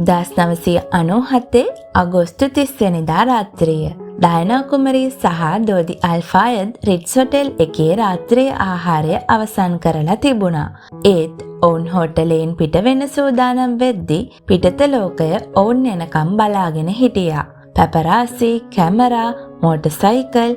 1997 අගෝස්තු 30 වෙනිදා රාත්‍රිය ඩයනා කුමරී සහ දෝදි අල්ෆායද් රිට්ස් හොටෙල් එකේ රාත්‍රියේ ආහාරය අවසන් කරලා තිබුණා. ඒත් ඔවුන් හෝටලයෙන් පිට වෙන සූදානම් වෙද්දී පිටත ලෝකය ඔවුන් එනකම් බලාගෙන හිටියා. පැපරාසි, කැමරා, මෝටර්සයිකල්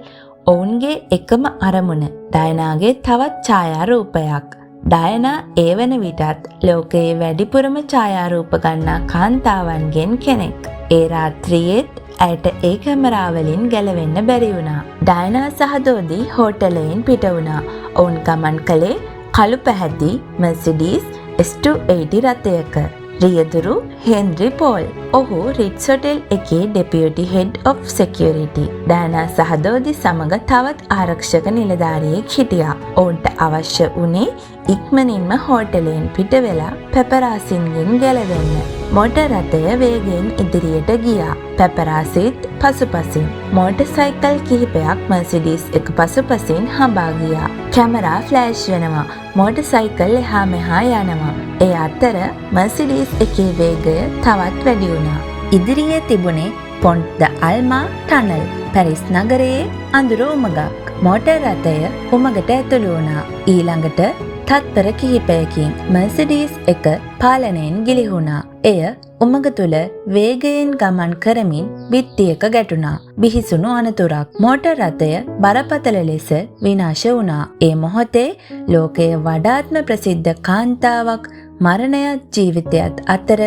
ඔවුන්ගේ එකම අරමුණ ඩයනාගේ තවත් ඡායාරූපයක්. ඩයනා ඒ වන විටත් ලෝකයේ වැඩිපුරම ඡායාරූප ගන්නා කාන්තාවන්ගෙන් කෙනෙක්. ඒ රාත්‍රියේත් ඇයට ඒ කැමරාවලින් ගැලවෙන්න බැරි වුණා. ඩයනා සහ දෝදි හෝටලයෙන් පිට වුණා. ඔවුන් ගමන් කළේ කළු පැහැති මර්සිඩීස් S280 රථයක. රියදුරු Henry Paul. ඔහු රිට්ස් හොටෙල් එකේ ඩෙපියුටි හෙඩ් ඔෆ් සෙකියුරිටි. ඩයනා සහ දෝදි සමග තවත් ආරක්ෂක නිලධාරියෙක් හිටියා. ඔවුන්ට අවශ්‍ය වුණේ ඉක්මනින්ම හෝටලයෙන් පිට වෙලා පැපරාසින්ගෙන් ගැලවෙන්න. මෝටර් රථය වේගයෙන් ඉදිරියට ගියා. පැපරාසිත් පසුපසින්. මෝටර් සයිකල් කිහිපයක් මර්සිඩීස් එක පසුපසින් හඹා ගියා. කැමරා ෆ්ලෑෂ් වෙනවා. මෝටර් සයිකල් එහා මෙහා යනවා. ඒ අතර මර්සිඩීස් එකේ වේගය තවත් වැඩි වුණා. ඉදිරියේ තිබුණේ පොන්ට් ද අල්මා ටනල්. පැරිස් නගරයේ අඳුර උමගක්. මෝටර් රථය උමගට ඇතුළු වුණා. ඊළඟට තත්පර කිහිපයකින් මර්සිඩීස් එක පාලනයෙන් ගිලිහුණා. එය උමග තුල වේගයෙන් ගමන් කරමින් බිත්තියක ගැටුණා. බිහිසුණු අනතුරක්. මෝටර් රථය බරපතල ලෙස විනාශ වුණා. ඒ මොහොතේ ලෝකයේ වඩාත්ම ප්‍රසිද්ධ කාන්තාවක් මරණයත් ජීවිතයත් අතර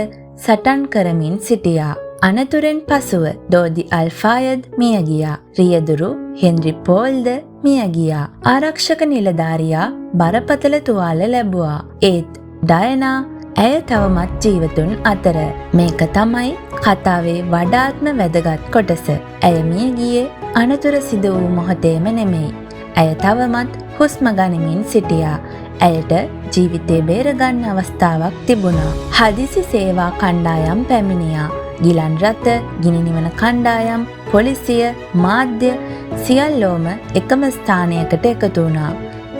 සටන් කරමින් සිටියා. අනතුරෙන් පසුව දෝදි අල්ෆායද් මිය ගියා. රියදුරු හෙන්රි පෝල්ද මිය ගියා. ආරක්ෂක නිලධාරියා බරපතල තුවාල ලැබුවා. ඒත් ඩයනා ඇය තවමත් ජීවතුන් අතර. මේක තමයි කතාවේ වඩාත්ම වැදගත් කොටස. ඇය මිය ගියේ අනතුර සිදු වූ මොහොතේම නෙමෙයි. ඇය තවමත් හුස්ම ගනිමින් සිටියා. ඇයට ජීවිතේ බේරගන්න අවස්ථාවක් තිබුණා. හදිසි සේවා කණ්ඩායම් පැමිණියා. ගිලන් රථ, ගිනි නිවන කණ්ඩායම්, පොලිසිය, මාධ්‍ය සියල්ලෝම එකම ස්ථානයකට එකතු වුණා.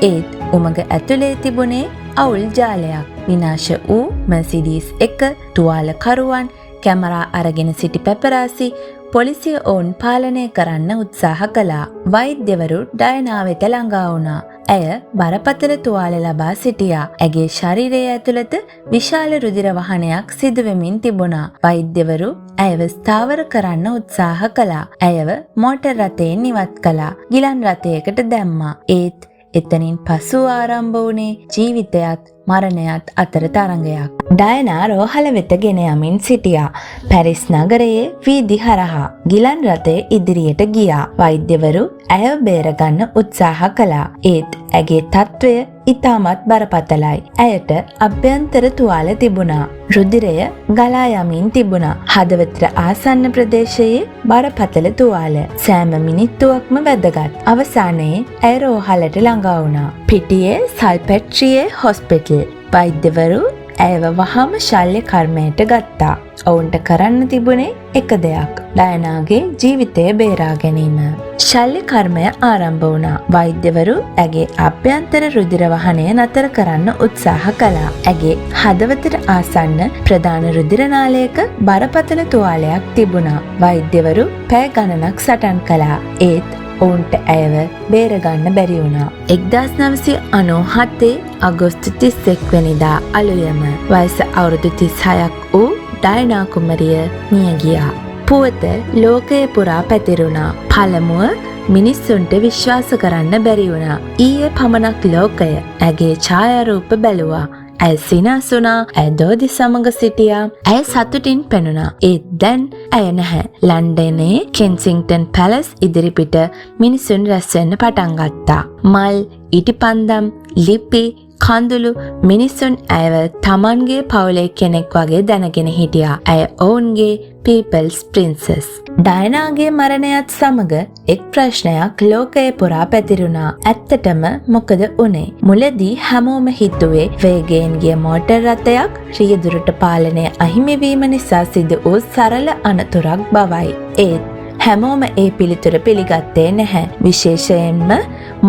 ඒත් උමග ඇතුලේ තිබුණේ අවුල් ජාලයක්. විනාශ වූ මර්සිඩීස් එක, තුවාලකරුවන්, කැමරා අරගෙන සිටි පැපරාසි, පොලිසිය ඔවුන් පාලනය කරන්න උත්සාහ කළා. වෛද්‍යවරු ඩයනා වෙත ළඟා වුණා. ඇය බරපතල තුවාල ලබා සිටියා. ඇගේ ශරීරය ඇතුළත විශාල රුධිර වහනයක් සිදුවෙමින් තිබුණා. වෛද්‍යවරු ඇයව ස්ථාවර කරන්න උත්සාහ කළා. ඇයව මෝටර් රථයෙන් ඉවත් කළා. ගිලන් රථයකට දැම්මා. ඒත් එතනින් පසු ආරම්භ වුණේ ජීවිතයත් මරණයත් අතර තරඟයක්. ඩයනා රෝහල වෙත ගෙන යමින් සිටියා. පැරිස් නගරයේ වීදි හරහා ගිලන් රථය ඉදිරියට ගියා. වෛද්‍යවරු ඇයව බේරගන්න උත්සාහ කළා. ඒත් ඇගේ තත්ත්වය ඉතාමත් බරපතලයි. ඇයට අභ්‍යන්තර තුවාල තිබුණා. රුධිරය ගලා යමින් තිබුණා. හදවතට ආසන්න ප්‍රදේශයේ බරපතල තුවාල. සෑම මිනිත්තුවක්ම වැදගත්. අවසානයේ ඇය රෝහලට ළඟා වුණා. පිටියේ සල්පෙට්‍රියේ හොස්පිටල්. වෛද්‍යවරු ඇයව වහාම ශල්‍ය කර්මයට ගත්තා. ඔවුන්ට කරන්න තිබුණේ එක දෙයක්. ඩයනාගේ ජීවිතය බේරා ගැනීම. ශල්‍ය කර්මය ආරම්භ වුණා. වෛද්‍යවරු ඇගේ අභ්‍යන්තර රුධිර වහනය නතර කරන්න උත්සාහ කළා. ඇගේ හදවතට ආසන්න ප්‍රධාන රුධිර නාලයක බරපතල තුවාලයක් තිබුණා. වෛද්‍යවරු පැය ගණනක් සටන් කළා. ඒත් ඔවුන්ට ඇයව බේරගන්න බැරි වුණා. 1997 අගෝස්තු 31 වෙනිදා අලුයම වයස අවුරුදු 36ක් වූ ඩයනා කුමරිය මිය ගියා. පුවත ලෝකය පුරා පැතිරුණා. පළමුව මිනිස්සුන්ට විශ්වාස කරන්න බැරි වුණා. ඊයේ පමණක් ලෝකය ඇගේ ඡායාරූප බැලුවා. ඇය සිනාසුණා. ඇය දෝදි සමග සිටියා. ඇය සතුටින් පෙනුණා. ඒත් දැන් ඇය නැහැ. ලන්ඩනයේ කෙන්සින්ග්ටන් පැලස් ඉදිරිපිට මිනිසුන් රැස් වෙන්න පටන් ගත්තා. මල්, ඉටිපන්දම්, ලිපි, කඳුළු මිනිසුන් ඇයව තමන්ගේ පවුලේ කෙනෙක් වගේ දැනගෙන හිටියා. ඇය ඔවුන්ගේ පීපල්ස් ප්‍රින්සස්. ඩයනාගේ මරණයත් සමග එක් ප්‍රශ්නයක් ලෝකයේ පුරා පැතිරුණා. ඇත්තටම මොකද උනේ? මුලදී හැමෝම හිතුවේ වේගයෙන් ගිය මෝටර් රථයක් රියදුරට පාලනය අහිමිවීම නිසා සිදු වූ සරල අනතුරක් බවයි. ඒත් හැමෝම ඒ පිළිතුර පිළිගත්තේ නැහැ. විශේෂයෙන්ම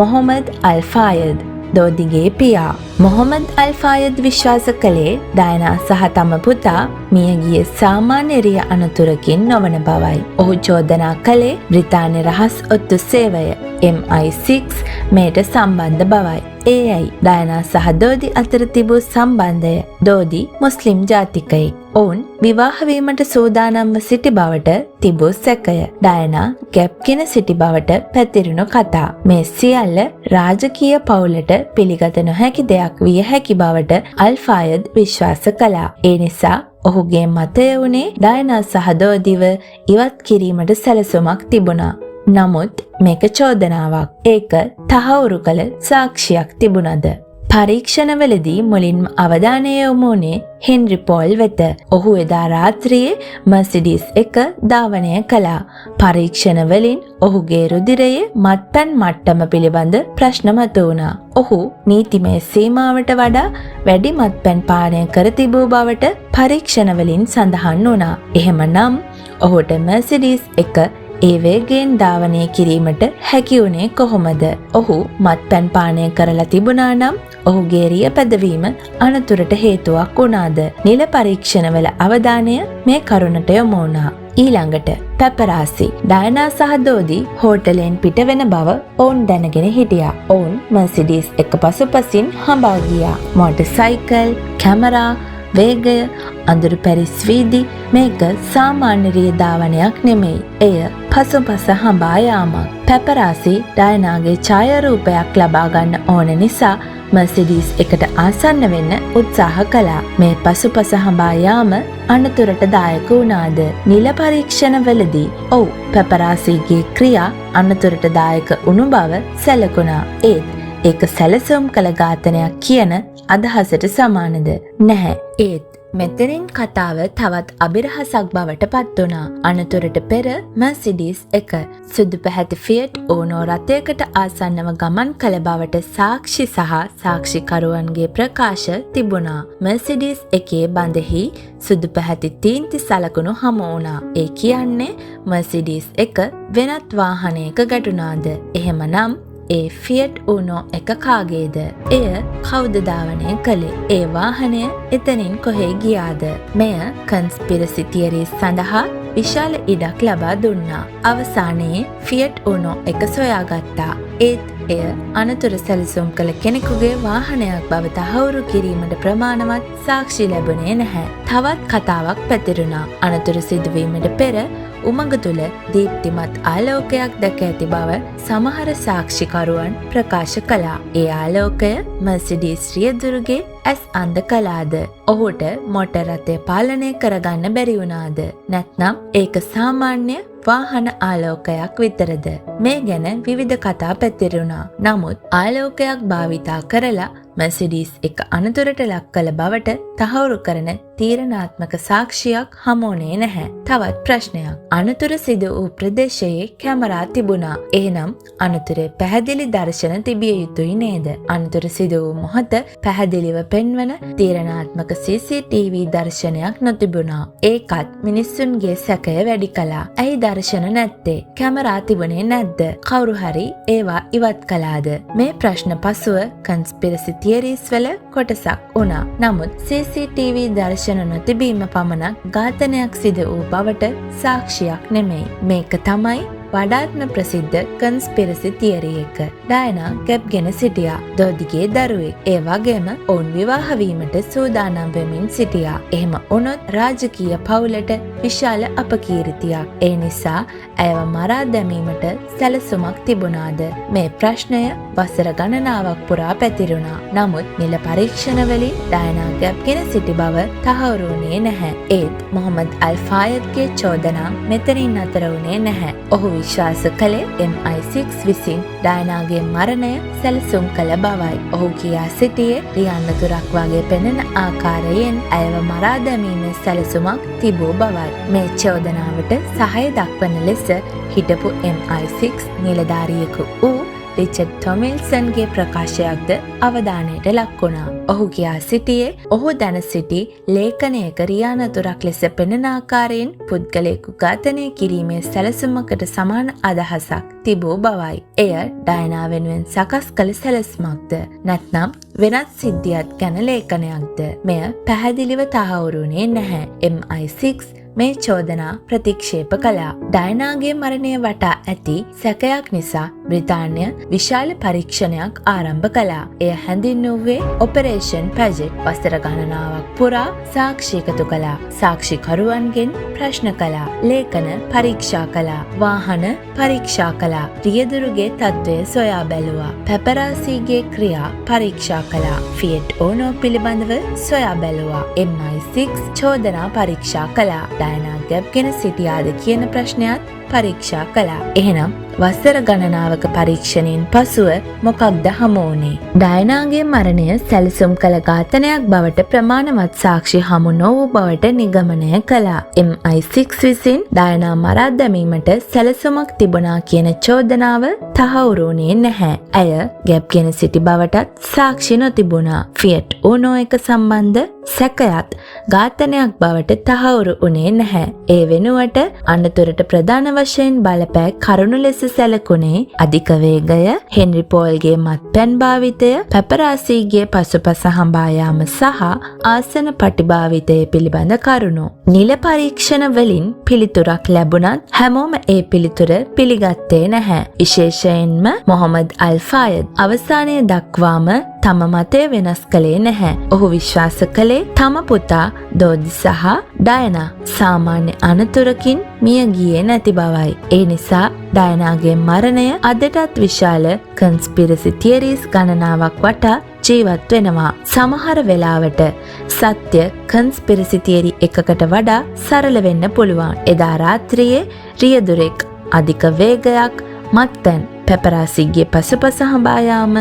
මොහොමඩ් අල්ෆායද්. දෝදිගේ පියා. මොහොමඩ් අල් ෆායද් විශ්වාස කළේ ඩයනා සහ තම පුතා මියගිය සාමාන්‍ය රිය අනතුරකින් නොවන බවයි. ඔහු චෝදනා කළේ බ්‍රිතාන්‍ය රහස් ඔත්තු සේවය MI6 මේට සම්බන්ධ බවයි. ඒ ඇයි ඩයනා සහ දෝදි අතර තිබූ සම්බන්ධය. දෝදි මුස්ලිම් ජාතිකයෙක්. ඔවුන් විවාහවීමට සූදානම්ව සිටි බවට තිබූ සැකය. ඩයනා ගැප්ගෙන සිටි බවට පැතිරුණු කතා. මේ සියල්ල රාජකීය පවුලට පිළිගත නොහැකි දෙයක් විය හැකි බවට අල් ෆායද් විශ්වාස කළා. ඒ නිසා ඔහුගේ මතය වුණේ ඩයනා සහ දෝදිව ඉවත් කිරීමට සැලසුමක් තිබුණා. නමුත් මේක චෝදනාවක්. ඒක තහවුරු කළ සාක්ෂියක් තිබුණද? පරීක්ෂණවලදී මුලින්ම අවධානය යොමු වුණේ හෙන්රි පෝල් වෙත. ඔහු එදා රාත්‍රියේ මර්සිඩීස් එක ධාවනය කළා. පරීක්ෂණවලින් ඔහුගේ රුධිරයේ මත්පැන් මට්ටම පිළිබඳ ප්‍රශ්න මතුවුණා. ඔහු නීතිමය සීමාවට වඩා වැඩි මත්පැන් පානය කර තිබූ බවට පරීක්ෂණවලින් සඳහන් වුණා. එහෙමනම් ඔහුට මර්සිඩීස් එක ඒ වේගයෙන් ධාවනය කිරීමට හැකි වුණේ කොහොමද? ඔහු මත්පැන් පානය කරලා තිබුණා නම් ඔහුගේ රිය පැදවීම අනතුරට හේතුවක් වුණාද? නිල පරීක්ෂණවල අවධානය මේ කරුණට යොමු වුණා. ඊළඟට පැපරාසි. ඩයනා සහ දෝදි හෝටලෙන් පිට වෙන බව ඔවුන් දැනගෙන හිටියා. ඔවුන් මර්සිඩීස් එක පසුපසින් හඹා ගියා. මෝටර් සයිකල්, කැමරා, වේගය, අඳුරු පැරිස් වීදි මේක සාමාන්‍ය රිය ධාවනයක් නෙමෙයි. එය පසුපස හඹා යාමක්. පැපරාසි ඩයනාගේ ඡායාරූපයක් ලබා ගන්න ඕන නිසා මර්සිඩීස් එකට ආසන්න වෙන්න උත්සාහ කළා. මේ පසුපස හඹා යාම අනතුරට දායක වුණාද? නිල පරීක්ෂණවලදී ඔව් පැපරාසිගේ ක්‍රියා අනතුරට දායක වුණු බව සැලකුණා. ඒක සැලසුම් කළ ඝාතනයක් කියන අදහසට සමානද? නැහැ. ඒත් මෙතනින් කතාව තවත් අභිරහසක් බවට පත් වුණා. අනතුරට පෙර මර්සිඩීස් එක සුදු පැහැති ෆියට් ඕනෝ රථයකට ආසන්නව ගමන් කළ බවට සාක්ෂි සහ සාක්ෂිකරුවන්ගේ ප්‍රකාශ තිබුණා. මර්සිඩීස් එකේ බඳෙහි සුදු පැහැති තීන්ති සලකුණු හමු වුණා. ඒ කියන්නේ මර්සිඩීස් එක වෙනත් වාහනයක ගැටුණාද? එහෙමනම් ඒ ෆියට් ඌනෝ එක කාගේද? එය කවුද ධාවනය කළේ? ඒ වාහනය එතනින් කොහේ ගියාද? මෙය කන්ස්පිරසි තියරිස් සඳහා විශාල ඉඩක් ලබා දුන්නා. අවසානයේ ෆියට් ඌනෝ එක සොයාගත්තා. ඒත් එය අනතුර සැලසුම් කළ කෙනෙකුගේ වාහනයක් බව තහවුරු කිරීමට ප්‍රමාණවත් සාක්ෂි ලැබුණේ නැහැ. තවත් කතාවක් පැතිරුණා. අනතුර සිදුවීමට පෙර උමග තුළ දීප්තිමත් ආලෝකයක් දැක ඇති බව සමහර සාක්ෂිකරුවන් ප්‍රකාශ කළා. ඒ ආලෝකය මර්සිඩීස් රියදුරුගේ ඇස් අන්ධ කළාද? ඔහුට මොටර් රථය පාලනය කරගන්න බැරි වුණාද? නැත්නම් ඒක සාමාන්‍ය වාහන ආලෝකයක් විතරද? මේ ගැන විවිධ කතා පැතිරුණා. නමුත් ආලෝකයක් භාවිතා කරලා මර්සිඩීස් එක අනතුරට ලක් කළ බවට තහවුරු කරන තීරණාත්මක සාක්ෂියක් හමුුනේ නැහැ. තවත් ප්‍රශ්නයක්. අනතුර සිදු වූ ප්‍රදේශයේ කැමරා තිබුණා. එහෙනම් අනතුරේ පැහැදිලි දර්ශන තිබිය යුතුයි නේද? අනතුර සිදු වූ මොහොත පැහැදිලිව පෙන්වන තීරණාත්මක CCTV දර්ශනයක් නොතිබුණා. ඒකත් මිනිස්සුන්ගේ සැකය වැඩි කළා. ඇයි දර්ශන නැත්තේ? කැමරා තිබුණේ නැද්ද? කවුරු හරි ඒවා ඉවත් කළාද? මේ ප්‍රශ්න පසුව කන්ස්පිරසි තියරිස් වල කොටසක් වුණා. නමුත් CCTV දර්ශන නොතිබීම පමණක් ඝාතනයක් සිදු වූ බවට සාක්ෂියක් නෙමෙයි. මේක තමයි වඩාත්ම ප්‍රසිද්ධ කන්ස්පිරසි තියරි එක. ඩයනා ගැප්ගෙන සිටියා. දෝදිගේ දරුවෙක්. ඒ වගේම ඔවුන් විවාහ වීමට සූදානම් වෙමින් සිටියා. එහෙම වුණොත් රාජකීය පවුලට විශාල අපකීර්තියක්. ඒ නිසා ඇයව මරා දැමීමට සැලසුමක් තිබුණාද? මේ ප්‍රශ්නය වසර ගණනාවක් පුරා පැතිරුණා. නමුත් නිල පරීක්ෂණවලින් ඩයනා ගැප්ගෙන සිටි බව තහවුරු වුණේ නැහැ. ඒත් මොහොමඩ් අල් ෆායද්ගේ චෝදනා මෙතනින් අතර වුණේ නැහැ. ඔහු විශ්වාස කළේ MI6 විසින් ඩයනාගේ මරණය සැලසුම් කළ බවයි. ඔහු කියා සිටියේ රියන්නතුරක් වගේ පෙනෙන ආකාරයෙන් ඇයව මරා දැමීමේ සැලසුමක් තිබූ බවයි. මේ චෝදනාවට සහාය දක්වන ලෙස හිටපු MI6 නිලධාරියෙකු වූ රිචඩ් ටොමිල්සන්ගේ ප්‍රකාශයක්ද අවධානයට ලක් වුණා. ඔහු කියා සිටියේ ඔහු දැන සිටි ලේඛනයක රියානතුරක් ලෙස පෙනෙන ආකාරයෙන් පුද්ගලයෙකු ඝාතනය කිරීමේ සැලසුමකට සමාන අදහසක් තිබූ බවයි. එය ඩයනා වෙනුවෙන් සකස් කළ සැලසුමක්ද නැත්නම් වෙනත් සිද්ධියක් ගැන ලේඛනයක්ද? මෙය පැහැදිලිව තහවුරුනේ නැහැ. MI6 මේ චෝදනා ප්‍රතික්ෂේප කළා. ඩයනාගේ මරණය වටා ඇති සැකයක් නිසා බ්‍රිතාන්‍ය විශාල පරීක්ෂණයක් ආරම්භ කළා. එය හැඳින්වුවේ ඔපරේෂන් පැජට්. වසර ගණනාවක් පුරා සාක්ෂි එකතු කළා. සාක්ෂිකරුවන්ගෙන් ප්‍රශ්න කළා. ලේඛන පරීක්ෂා කළා. වාහන පරීක්ෂා කළා. රියදුරුගේ තත්ත්වය සොයා බැලුවා. පැපරාසීගේ ක්‍රියා පරීක්ෂා කළා. ෆියට් ඕනෝ පිළිබඳව සොයා බැලුවා. MI6 චෝදනා පරීක්ෂා කළා. ඩයනා ගැබ් ගෙන සිටියාද කියන ප්‍රශ්නයත් පරීක්ෂා කළා. එහෙනම් වසර ගණනාවක පරීක්ෂණයෙන් පසුව මොකක්ද හමු වුණේ? ඩයනාගේ මරණය සැලසුම් කළ ඝාතනයක් බවට ප්‍රමාණවත් සාක්ෂි හමු නොවූ බවට නිගමනය කළා. MI6 විසින් ඩයනා මරා දැමීමට සැලසුමක් තිබුණා කියන චෝදනාව තහවුරු වුණේ නැහැ. ඇය ගැබ් ගෙන සිටි බවටත් සාක්ෂි නොතිබුණා. ෆියට් ඕනෝ එක සම්බන්ධ සැකයත් ඝාතනයක් බවට තහවුරු වුණේ නැහැ. ඒ වෙනුවට අනතුරට ප්‍රධාන වශයෙන් බලපෑ කරුණු ලෙස සැලකුණේ අධික වේගය, හෙන්රි පෝල්ගේ මත්පැන් භාවිතය, පැපරාසීගේ පසුපස හඹා යාම සහ ආසන පටිභාවිතය පිළිබඳ කරුණු. නිල පරීක්ෂණ වලින් පිළිතුරක් ලැබුණත් හැමෝම ඒ පිළිතුර පිළිගත්තේ නැහැ. විශේෂයෙන්ම මොහොමඩ් අල්-ෆායද් අවසානයේ දක්වාම තම මතය වෙනස් කළේ නැහැ. ඔහු විශ්වාස කළේ තම පුතා දෝදි සහ ඩයනා සාමාන්‍ය අනතුරකින් මිය ගියේ නැති බවයි. ඒ නිසා ඩයනාගේ මරණය අදටත් විශාල කන්ස්පිරසි තියරිස් ගණනාවක් වටා ජීවත් වෙනවා. සමහර වෙලාවට සත්‍ය කන්ස්පිරසි තියරි එකකට වඩා සරල වෙන්න පුළුවන්. එදා රාත්‍රියේ රියදුරෙක් අධික වේගයක් මත්පැන් පැපරාසීගේ පසුපස හඹා යාම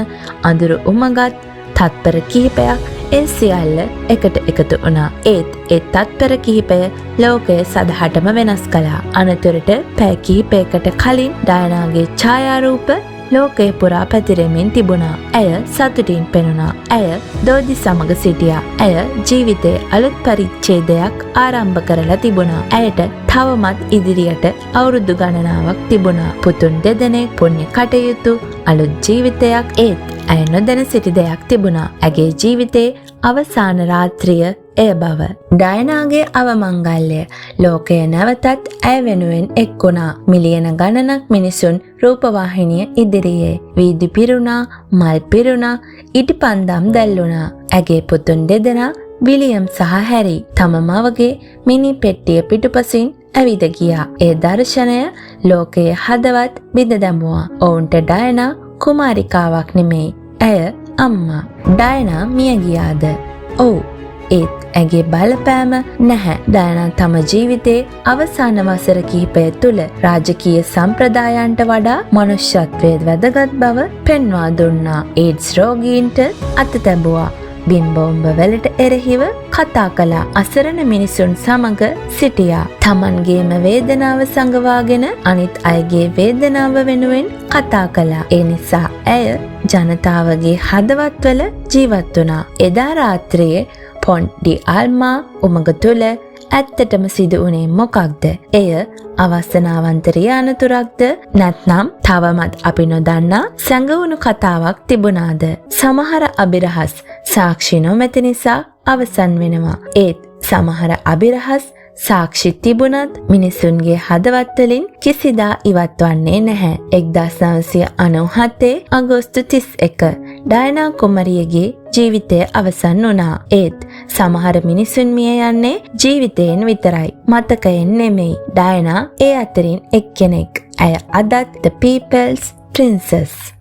අඳුරු උමගත් තත්පර කිහිපයක් ඒ සියල්ල එකට එකතු වුණා. ඒත් ඒ තත්පර කිහිපය ලෝකය සදහටම වෙනස් කළා. අනතුරට පැය කිහිපයකට කලින් ඩයනාගේ ඡායාරූප ලෝකය පුරා පැතිරෙමින් තිබුණා. ඇය සතුටින් පෙනුණා. ඇය දෝදි සමග සිටියා. ඇය ජීවිතයේ අලුත් පරිච්ඡේදයක් ආරම්භ කරලා තිබුණා. ඇයට තවමත් ඉදිරියට අවුරුදු ගණනාවක් තිබුණා. පුතුන් දෙදෙනෙක්, පුණ්‍ය කටයුතු, අලුත් ජීවිතයක්. ඒත් ඇය නොදැන සිටි දෙයක් තිබුණා. ඇගේ ජීවිතයේ අවසාන රාත්‍රිය එය බව. ඩයනාගේ අවමංගල්‍ය ලෝකය නැවතත් ඇය වෙනුවෙන් එක්වුණා. මිලියන ගණනක් මිනිසුන් රූපවාහිනිය ඉදිරියේ වීදි පිරුණා, මල් පිරුණා, ඉටිපන්දම් දැල්ලුණා. ඇගේ පුතුන් දෙදෙනා විලියම් සහ හැරි තම මවගේ මිනි පෙට්ටිය පිටුපසින් ඇවිද ගියා. ඒ දර්ශනය ලෝකයේ හදවත් බිඳ දැමුවා. ඔවුන්ට ඩයනා කුමාරිකාවක් නෙමෙයි. ඇය අම්මා. ඩයනා මිය ගියාද? ඔව්. ඒත් ඇගේ බලපෑම නැහැ. ඩයනා තම ජීවිතයේ අවසාන වසර කිහිපය තුළ රාජකීය සම්ප්‍රදායන්ට වඩා මනුෂ්‍යත්වයේ වැදගත් බව පෙන්වා දුන්නා. ඒඩ්ස් රෝගීන්ට අත තැබුවා. බිම්බෝම්බ වලට එරෙහිව කතා කළා. අසරණ මිනිසුන් සමග සිටියා. තමන්ගේම වේදනාව සංගවාගෙන අනිත් අයගේ වේදනාව වෙනුවෙන් කතා කළා. ඒ නිසා ඇය ජනතාවගේ හදවත්වල ජීවත් වුණා. එදා රාත්‍රියේ පොන්ට් ඩි ආල්මා උමග තුළ ඇත්තටම සිදු වුණේ මොකක්ද? එය අවසනාවන්ත රියානතුරක්ද නැත්නම් තවමත් අපි නොදන්නා සැඟවුණු කතාවක් තිබුණාද? සමහර අභිරහස් සාක්ෂි නොමැති නිසා අවසන් වෙනවා. ඒත් සමහර අභිරහස් සාක්ෂි තිබුණත් මිනිසුන්ගේ හදවත්වලින් කිසිදා ඉවත් වන්නේ නැහැ. 1997 අගෝස්තු 31 ඩයනා කුමරියගේ ජීවිතය අවසන් වුණා. ඒත් සමහර මිනිසුන් මිය යන්නේ ජීවිතයෙන් විතරයි, මතකයෙන් නෙමෙයි. ඩයනා ඒ අතරින් එක්කෙනෙක්. ඇය අදත් The People's Princess.